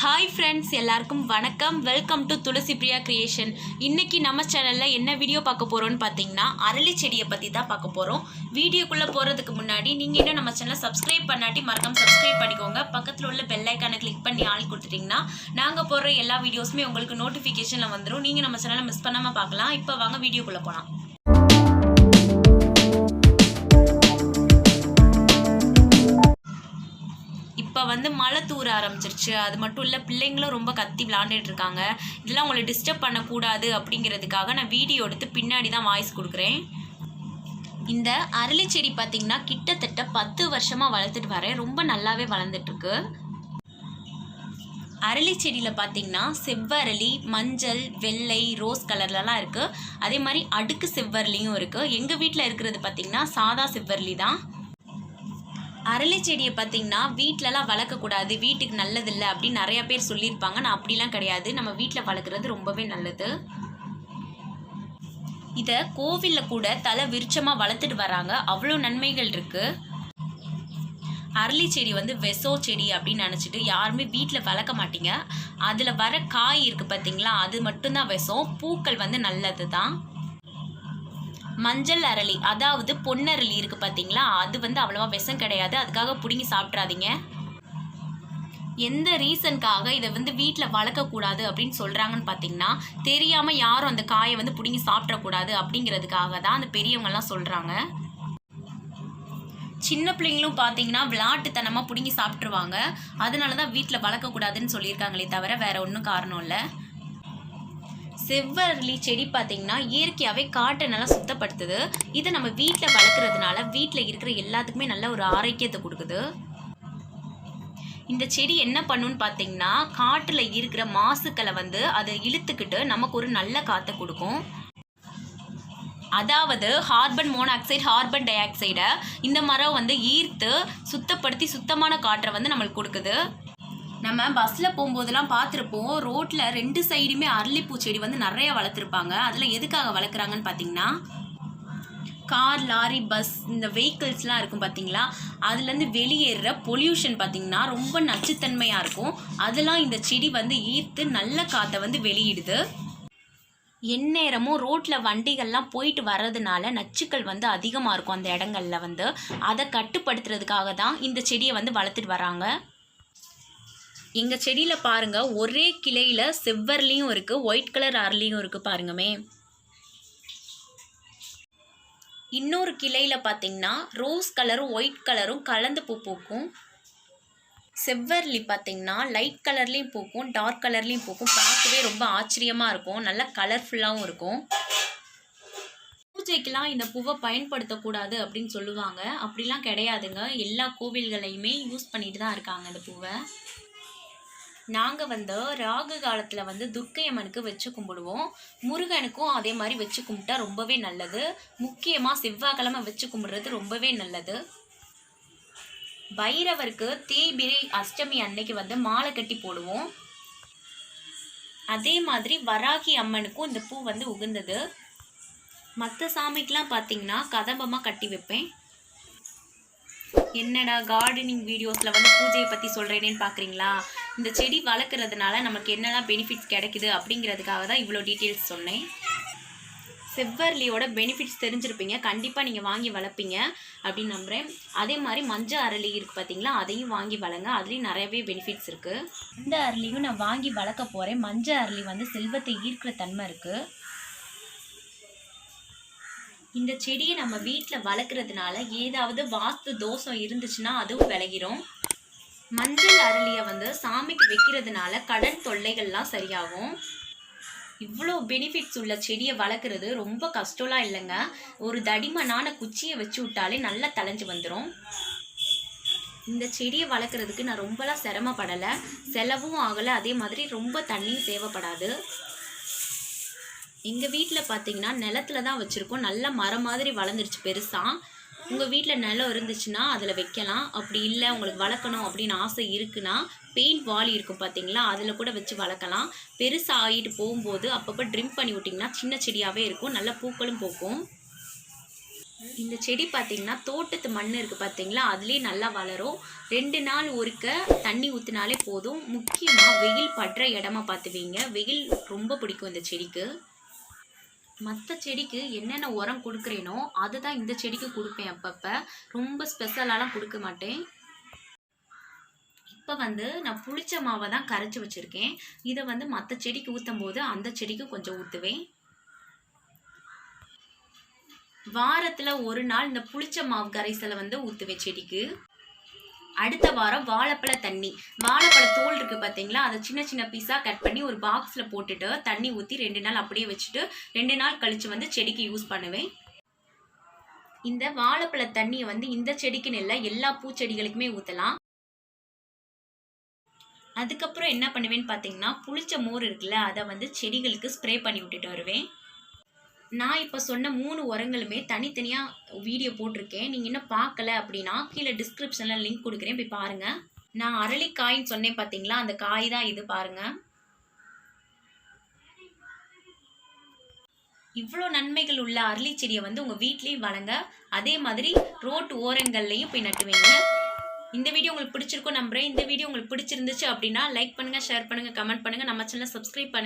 Hi friends, எல்லாருக்கும் வணக்கம். Welcome to Thulasi Priya creation. இன்றைக்கி நம்ம சேனலில் என்ன வீடியோ பார்க்க போகிறோன்னு பார்த்தீங்கன்னா, அரளி செடியை பற்றி தான் பார்க்க போகிறோம். வீடியோக்குள்ளே போகிறதுக்கு முன்னாடி நீங்கள் இன்னும் நம்ம சேனலை சப்ஸ்கிரைப் பண்ணாட்டி மறக்காம சப்ஸ்கிரைப் பண்ணிக்கோங்க. பக்கத்தில் உள்ள பெல் ஐக்கானை கிளிக் பண்ணி ஆள் கொடுத்துட்டிங்கன்னா நாங்கள் போடுற எல்லா வீடியோஸுமே உங்களுக்கு நோட்டிஃபிகேஷனில் வந்துடும். நீங்கள் நம்ம சேனலை மிஸ் பண்ணாமல் பார்க்கலாம். இப்போ வாங்க வீடியோக்குள்ளே போகலாம். இப்போ மழை தூர ஆரம்பிச்சிருச்சு. அது மட்டும் இல்லை, பிள்ளைங்களும் ரொம்ப கத்தி விளாண்டுட்டு இருக்காங்க. இதெல்லாம் உங்களை டிஸ்டர்ப் பண்ணக்கூடாது அப்படிங்கிறதுக்காக நான் வீடியோ எடுத்து பின்னாடி தான் வாய்ஸ் கொடுக்குறேன். இந்த அரளி செடி பார்த்திங்கன்னா கிட்டத்தட்ட 10 வருஷமாக வளர்த்துட்டு வரேன். ரொம்ப நல்லாவே வளர்ந்துட்டுருக்கு. அரளி செடியில் பார்த்திங்கன்னா செவ்வரளி, மஞ்சள், வெள்ளை, ரோஸ் கலர்லலாம் இருக்குது. அதே மாதிரி அடுக்கு செவ்வரளியும் இருக்குது. எங்கள் வீட்டில் இருக்கிறது பார்த்திங்கன்னா சாதா செவ்வரளி தான். அரளி செடியை பார்த்திங்கன்னா வீட்டிலலாம் வளர்க்கக்கூடாது, வீட்டுக்கு நல்லதில்லை அப்படின்னு நிறையா பேர் சொல்லியிருப்பாங்க. நான் அப்படிலாம் கிடையாது. நம்ம வீட்டில் வளர்க்குறது ரொம்பவே நல்லது. இதை கோவிலில் கூட தலை விருட்சமாக வளர்த்துட்டு வராங்க. அவ்வளோ நன்மைகள் இருக்குது. அரளி செடி வெசோ செடி அப்படின்னு நினச்சிட்டு யாருமே வீட்டில் வளர்க்க மாட்டீங்க. அதில் வர காய் இருக்குது பார்த்திங்களா, அது மட்டும்தான் விஷம். பூக்கள் நல்லது தான். மஞ்சள் அரளி, அதாவது பொன்னரளி இருக்குது பார்த்தீங்களா, அது அவ்வளோவா விஷம் கிடையாது. அதுக்காக பிடுங்கி சாப்பிட்றாதீங்க. எந்த ரீசனுக்காக இதை வீட்டில் வளர்க்கக்கூடாது அப்படின்னு சொல்கிறாங்கன்னு பார்த்தீங்கன்னா, தெரியாமல் யாரும் அந்த காயை பிடுங்கி சாப்பிடக்கூடாது அப்படிங்கிறதுக்காக தான் அந்த பெரியவங்கெல்லாம் சொல்கிறாங்க. சின்ன பிள்ளைங்களும் பார்த்தீங்கன்னா விளையாட்டுத்தனமாக பிடுங்கி சாப்பிட்ருவாங்க. அதனால தான் வீட்டில் வளர்க்கக்கூடாதுன்னு சொல்லியிருக்காங்களே தவிர வேறு ஒன்றும் காரணம் இல்லை. செவ்வரளி செடி பார்த்திங்கன்னா இயற்கையாகவே காட்டை நல்லா சுத்தப்படுத்துது. இதை நம்ம வீட்டில் வளர்க்குறதுனால வீட்டில் இருக்கிற எல்லாத்துக்குமே நல்ல ஒரு ஆரோக்கியத்தை கொடுக்குது. இந்த செடி என்ன பண்ணுன்னு பார்த்தீங்கன்னா, காட்டில் இருக்கிற மாசுக்களை அதை இழுத்துக்கிட்டு நமக்கு ஒரு நல்ல காற்றை கொடுக்கும். அதாவது கார்பன் மோனாக்சைடு, கார்பன் டை ஆக்சைடை இந்த மரம் ஈர்த்து சுத்தப்படுத்தி சுத்தமான காற்றை நம்மளுக்கு கொடுக்குது. நம்ம பஸ்ஸில் போகும்போதெல்லாம் பார்த்துருப்போம், ரோட்டில் 2 சைடுமே அரளிப்பூ செடி நிறையா வளர்த்துருப்பாங்க. அதில் எதுக்காக வளர்க்குறாங்கன்னு பார்த்தீங்கன்னா, கார், லாரி, பஸ், இந்த வெஹிக்கிள்ஸ்லாம் இருக்கும் பார்த்தீங்களா, அதுலேருந்து வெளியேற பொல்யூஷன் பார்த்திங்கன்னா ரொம்ப நச்சுத்தன்மையாக இருக்கும். அதெல்லாம் இந்த செடி ஈர்த்து நல்ல காற்றை வெளியிடுது. எந்நேரமும் ரோட்டில் வண்டிகள்லாம் போயிட்டு வர்றதுனால நச்சுக்கள் அதிகமாக இருக்கும் அந்த இடங்களில். அதை கட்டுப்படுத்துறதுக்காக தான் இந்த செடியை வளர்த்துட்டு வராங்க. எங்கள் செடியில் பாருங்கள், ஒரே கிளையில் செவ்வரளியும் இருக்குது, ஒயிட் கலர் அரளியும் இருக்குது பாருங்கமே. இன்னொரு கிளையில் பார்த்திங்கன்னா ரோஸ் கலரும் ஒயிட் கலரும் கலந்து பூ பூக்கும். செவ்வரளி பார்த்திங்கன்னா லைட் கலர்லேயும் பூக்கும், டார்க் கலர்லேயும் பூக்கும். பார்க்கவே ரொம்ப ஆச்சரியமாக இருக்கும், நல்லா கலர்ஃபுல்லாகவும் இருக்கும். பூஜைக்கெலாம் இந்த பூவை பயன்படுத்தக்கூடாது அப்படின்னு சொல்லுவாங்க. அப்படிலாம் கிடையாதுங்க. எல்லா கோவில்களையுமே யூஸ் பண்ணிட்டு தான் இருக்காங்க இந்த பூவை. நாங்கள் ராகு காலத்தில் துர்க்கை அம்மனுக்கு வச்சு கும்பிடுவோம். முருகனுக்கும் அதே மாதிரி வச்சு கும்பிட்டா ரொம்பவே நல்லது. முக்கியமாக செவ்வாய்க்கிழமை வச்சு கும்பிடுறது ரொம்பவே நல்லது. பைரவருக்கு தேய்பிரை அஷ்டமி அன்னைக்கு மாலை கட்டி போடுவோம். அதே மாதிரி வராகி அம்மனுக்கும் இந்த பூ உகந்தது. மற்ற சாமிக்கெலாம் பார்த்திங்கன்னா கதம்பமாக கட்டி வைப்பேன். என்னடா கார்டனிங் வீடியோஸில் பூஜையை பற்றி சொல்கிறேனேன்னு பார்க்குறீங்களா? இந்த செடி வளர்க்குறதுனால நமக்கு என்னெல்லாம் பெனிஃபிட்ஸ் கிடைக்குது அப்படிங்கிறதுக்காக தான் இவ்வளோ டீட்டெயில்ஸ் சொன்னேன். செவ்வரளியோட பெனிஃபிட்ஸ் தெரிஞ்சிருப்பீங்க. கண்டிப்பாக நீங்கள் வாங்கி வளர்ப்பீங்க அப்படின்னு நம்புகிறேன். அதே மாதிரி மஞ்சள் அரளி இருக்குது பார்த்தீங்களா, அதையும் வாங்கி வளங்க. அதுலேயும் நிறையவே பெனிஃபிட்ஸ் இருக்குது. இந்த அரளியும் நான் வாங்கி வளர்க்க போகிறேன். மஞ்சள் அரளி செல்வத்தை ஈர்க்கிற தன்மை இருக்குது. இந்த செடியை நம்ம வீட்டில் வளர்க்குறதுனால ஏதாவது வாஸ்து தோஷம் இருந்துச்சுன்னா அதுவும் விலகிரும். மஞ்சள் அரளியை சாமிக்கு வைக்கிறதுனால கடன் தொல்லைகள்லாம் சரியாகும். இவ்வளோ பெனிஃபிட்ஸ் உள்ள செடியை வளர்க்குறது ரொம்ப கஷ்டம்லாம் இல்லைங்க. ஒரு தடிமனான குச்சியை வச்சு விட்டாலே நல்லா தளைஞ்சு வந்துடும். இந்த செடியை வளர்க்குறதுக்கு நான் ரொம்பலாம் சிரமப்படலை, செலவும் ஆகலை. அதே மாதிரி ரொம்ப தண்ணியும் தேவைப்படாது. எங்கள் வீட்டில் பார்த்திங்கன்னா நிலத்துல தான் வச்சுருக்கோம். நல்ல மரம் மாதிரி வளர்ந்துருச்சு பெருசாக. உங்கள் வீட்டில் நிலம் இருந்துச்சுன்னா அதில் வைக்கலாம். அப்படி இல்லை உங்களுக்கு வளர்க்கணும் அப்படின்னு ஆசை இருக்குன்னா பெயிண்ட் வாலி இருக்கும் பார்த்தீங்களா, அதில் கூட வச்சு வளர்க்கலாம். பெருசாக ஆகிட்டு போகும்போது அப்பப்போ ட்ரிம் பண்ணி விட்டிங்கன்னா சின்ன செடியாகவே இருக்கும், நல்ல பூக்களும் பூக்கும். இந்த செடி பார்த்தீங்கன்னா தோட்டத்து மண் இருக்குது பார்த்தீங்களா, அதுலேயே நல்லா வளரும். 2 நாள் ஒருக்க தண்ணி ஊற்றினாலே போதும். முக்கியமாக வெயில் படுற இடமா பார்த்து வைங்க. வெயில் ரொம்ப பிடிக்கும் இந்த செடிக்கு. மற்ற செடிக்கு என்னென்ன உரம் கொடுக்குறேனோ அதுதான் இந்த செடிக்கு கொடுப்பேன். அப்பப்போ ரொம்ப ஸ்பெஷலாலாம் கொடுக்க மாட்டேன். இப்போ வந்து நான் புளிச்ச மாவை தான் கரைச்சி வச்சுருக்கேன். இதை வந்து மற்ற செடிக்கு ஊற்றும் போது அந்த செடிக்கு கொஞ்சம் ஊற்றுவேன். வாரத்தில் ஒரு நாள் இந்த புளிச்ச மாவு கரைசலை வந்து ஊற்றுவேன் செடிக்கு. அடுத்த வாரம் வாழைப்பழ தண்ணி, வாழைப்பழ தோல் இருக்குது பார்த்தீங்களா, அதை சின்ன சின்ன பீஸாக கட் பண்ணி ஒரு பாக்ஸில் போட்டுட்டு தண்ணி ஊற்றி 2 நாள் அப்படியே வச்சுட்டு 2 நாள் கழித்து வந்து செடிக்கு யூஸ் பண்ணுவேன். இந்த வாழைப்பழ தண்ணியை வந்து இந்த செடிக்குன்னு இல்லை, எல்லா பூச்செடிகளுக்குமே ஊற்றலாம். அதுக்கப்புறம் என்ன பண்ணுவேன்னு பார்த்தீங்கன்னா, புளிச்ச மோர் இருக்குல்ல, அதை வந்து செடிகளுக்கு ஸ்ப்ரே பண்ணி விட்டுட்டு வருவேன். நான் இப்போ சொன்ன 3 உரங்களுமே தனித்தனியாக வீடியோ போட்டிருக்கேன். நீங்கள் இன்னும் பார்க்கல அப்படின்னா கீழே டிஸ்கிரிப்ஷனில் லிங்க் கொடுக்குறேன், போய் பாருங்கள். நான் அரளிக்காயின்னு சொன்னேன் பார்த்தீங்களா, அந்த காய் தான் இது பாருங்கள். இவ்வளோ நன்மைகள் உள்ள அரளி செடியை வந்து உங்கள் வீட்லேயும் வளங்க. அதே மாதிரி ரோட்டு ஓரங்கள்லையும் போய் நட்டுவீங்க. இந்த வீடியோ உங்களுக்கு பிடிச்சிருக்கும் நம்புறேன். இந்த வீடியோ உங்களுக்கு பிடிச்சிருந்துச்சு அப்படின்னா லைக் பண்ணுங்கள், ஷேர் பண்ணுங்கள், கமெண்ட் பண்ணுங்கள், நம்ம சேனலை சப்ஸ்கிரைப் பண்ணுங்கள்.